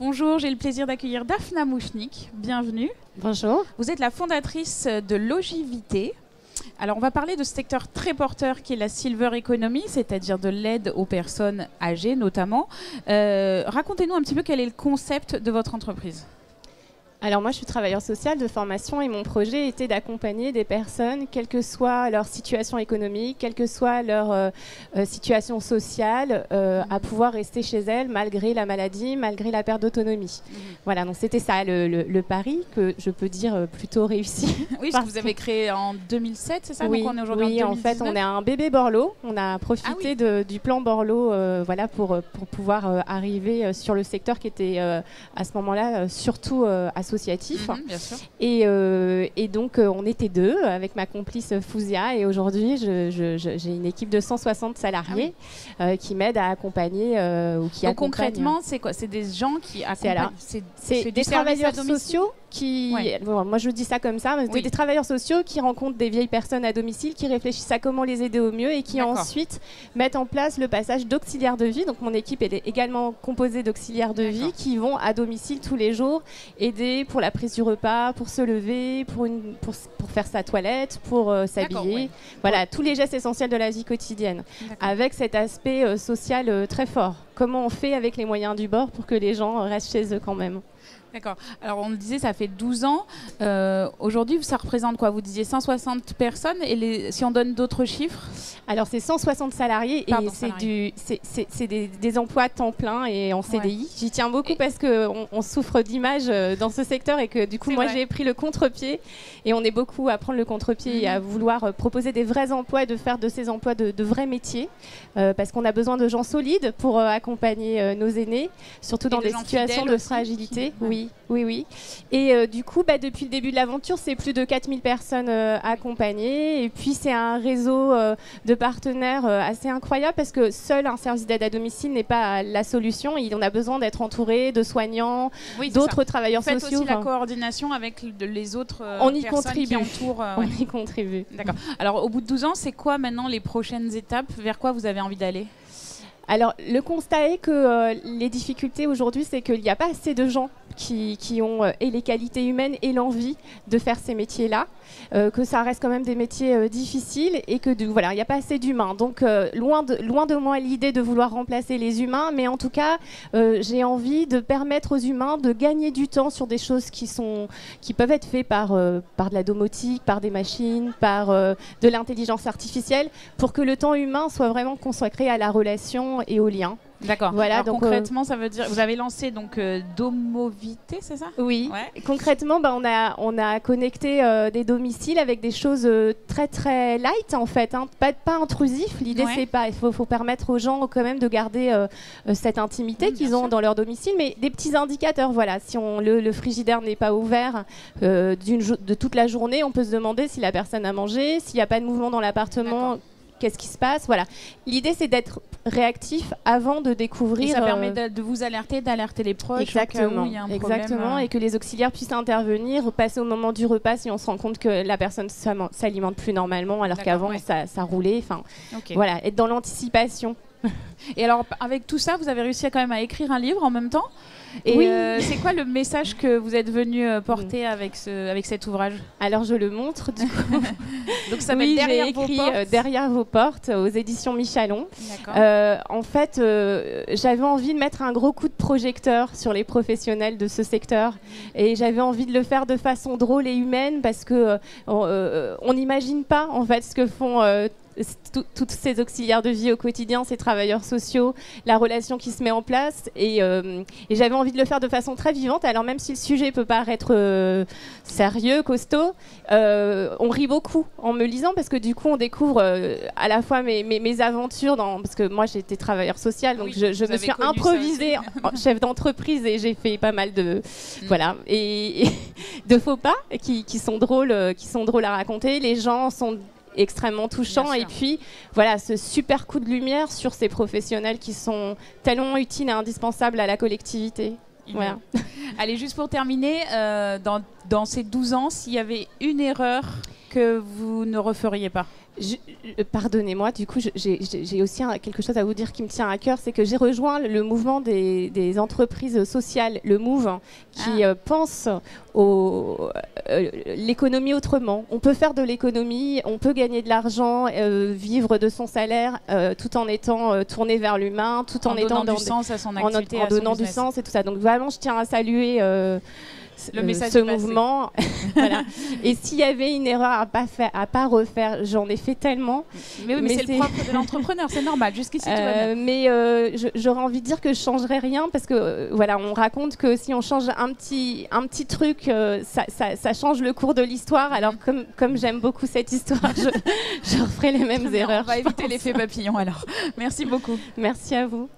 Bonjour, j'ai le plaisir d'accueillir Daphna Mouchnik. Bienvenue. Bonjour. Vous êtes la fondatrice de Logivité. Alors, on va parler de ce secteur très porteur qui est la Silver Economy, c'est-à-dire de l'aide aux personnes âgées notamment. Racontez-nous un petit peu quel est le concept de votre entreprise. Alors moi, je suis travailleur social de formation et mon projet était d'accompagner des personnes, quelle que soit leur situation économique, quelle que soit leur situation sociale, à pouvoir rester chez elles malgré la maladie, malgré la perte d'autonomie. Voilà, donc c'était ça le pari que je peux dire plutôt réussi. Oui, parce que vous avez créé en 2007, c'est ça? Oui, donc on est aujourd'hui oui, en 2019. en fait, on est un bébé Borloo. On a profité du plan Borloo voilà, pour pouvoir arriver sur le secteur qui était à ce moment-là surtout associatif. Bien sûr. Et donc, on était deux avec ma complice Fouzia. Et aujourd'hui, j'ai une équipe de 160 salariés qui m'aident à accompagner ou qui donc accompagnent. Concrètement, c'est quoi? C'est des gens qui accompagnent. C'est des travailleurs sociaux qui, bon, moi je dis ça comme ça, mais des travailleurs sociaux qui rencontrent des vieilles personnes à domicile, qui réfléchissent à comment les aider au mieux et qui ensuite mettent en place le passage d'auxiliaires de vie. Donc mon équipe elle est également composée d'auxiliaires de vie qui vont à domicile tous les jours aider pour la prise du repas, pour se lever, pour faire sa toilette, pour s'habiller. Voilà, tous les gestes essentiels de la vie quotidienne. Avec cet aspect social très fort. Comment on fait avec les moyens du bord pour que les gens restent chez eux quand même. D'accord. Alors, on le disait, ça fait 12 ans. Aujourd'hui, ça représente quoi? Vous disiez 160 personnes. Et si on donne d'autres chiffres? Alors, c'est 160 salariés et c'est des emplois à temps plein et en CDI. J'y tiens beaucoup parce qu'on souffre d'image dans ce secteur et que du coup, moi, j'ai pris le contre-pied. Et on est beaucoup à prendre le contre-pied et à vouloir proposer des vrais emplois et de faire de ces emplois de vrais métiers. Parce qu'on a besoin de gens solides pour accompagner nos aînés, surtout dans des situations de fragilité. Oui. Et du coup, depuis le début de l'aventure, c'est plus de 4000 personnes accompagnées. Et puis, c'est un réseau de partenaires assez incroyable parce que seul un service d'aide à domicile n'est pas la solution. On a besoin d'être entouré de soignants, d'autres travailleurs sociaux. Vous faites aussi la coordination avec les autres personnes qui entourent. On y contribue. D'accord. Alors, au bout de 12 ans, c'est quoi maintenant les prochaines étapes? Vers quoi vous avez envie d'aller? Alors, le constat est que les difficultés aujourd'hui, c'est qu'il n'y a pas assez de gens qui ont et les qualités humaines et l'envie de faire ces métiers-là, que ça reste quand même des métiers difficiles et que il n'y a pas assez d'humains. Donc, loin de moi l'idée de vouloir remplacer les humains, mais en tout cas, j'ai envie de permettre aux humains de gagner du temps sur des choses qui peuvent être faites par de la domotique, par des machines, par de l'intelligence artificielle, pour que le temps humain soit vraiment consacré à la relation et au lien. D'accord. Voilà, donc concrètement, ça veut dire vous avez lancé donc Domovité, c'est ça? Oui. Ouais. Concrètement, on a connecté des domiciles avec des choses très très light en fait, hein, pas intrusif. L'idée c'est pas, il faut permettre aux gens quand même de garder cette intimité qu'ils ont dans leur domicile, mais des petits indicateurs. Voilà, si le frigidaire n'est pas ouvert de toute la journée, on peut se demander si la personne a mangé, s'il n'y a pas de mouvement dans l'appartement. Qu'est-ce qui se passe? Voilà. L'idée, c'est d'être réactif avant de découvrir. Et ça permet de vous alerter, d'alerter les proches. Exactement. Où il y a un Exactement. problème, et que les auxiliaires puissent intervenir, passer au moment du repas si on se rend compte que la personne s'alimente plus normalement, alors qu'avant, ça roulait. Enfin, voilà, être dans l'anticipation. Et alors, avec tout ça, vous avez réussi quand même à écrire un livre en même temps. Et c'est quoi le message que vous êtes venu porter avec cet ouvrage? Alors, je le montre, du coup. Donc, ça s'appelle Derrière vos portes, aux éditions Michalon. En fait, j'avais envie de mettre un gros coup de projecteur sur les professionnels de ce secteur. Et j'avais envie de le faire de façon drôle et humaine parce que on n'imagine pas, en fait, ce que font tous ces auxiliaires de vie au quotidien, ces travailleurs sociaux, la relation qui se met en place. Et j'avais envie de le faire de façon très vivante. Alors même si le sujet peut paraître sérieux, costaud, on rit beaucoup en me lisant parce que du coup on découvre à la fois mes aventures parce que moi j'étais travailleur social, donc je me suis improvisée chef d'entreprise et j'ai fait pas mal de et de faux pas qui sont drôles à raconter. Les gens sont extrêmement touchant et puis voilà ce super coup de lumière sur ces professionnels qui sont tellement utiles et indispensables à la collectivité. Voilà. Allez, juste pour terminer, dans ces 12 ans, s'il y avait une erreur que vous ne referiez pas? Pardonnez-moi, du coup, j'ai aussi quelque chose à vous dire qui me tient à cœur, c'est que j'ai rejoint le mouvement des entreprises sociales, le MOVE, qui pense l'économie autrement. On peut faire de l'économie, on peut gagner de l'argent, vivre de son salaire, tout en étant tourné vers l'humain, tout en étant donnant du sens à son activité, en donnant du sens et tout ça. Donc vraiment, je tiens à saluer le message ce mouvement. Voilà. Et s'il y avait une erreur à pas refaire, j'en ai fait tellement. Mais oui, mais c'est le propre de l'entrepreneur, c'est normal. Jusqu'ici, tout va bien. Mais j'aurais envie de dire que je changerais rien parce que voilà, on raconte que si on change un petit truc, ça change le cours de l'histoire. Alors comme j'aime beaucoup cette histoire, je referai les mêmes erreurs. On va éviter l'effet papillon alors. Merci beaucoup. Merci à vous.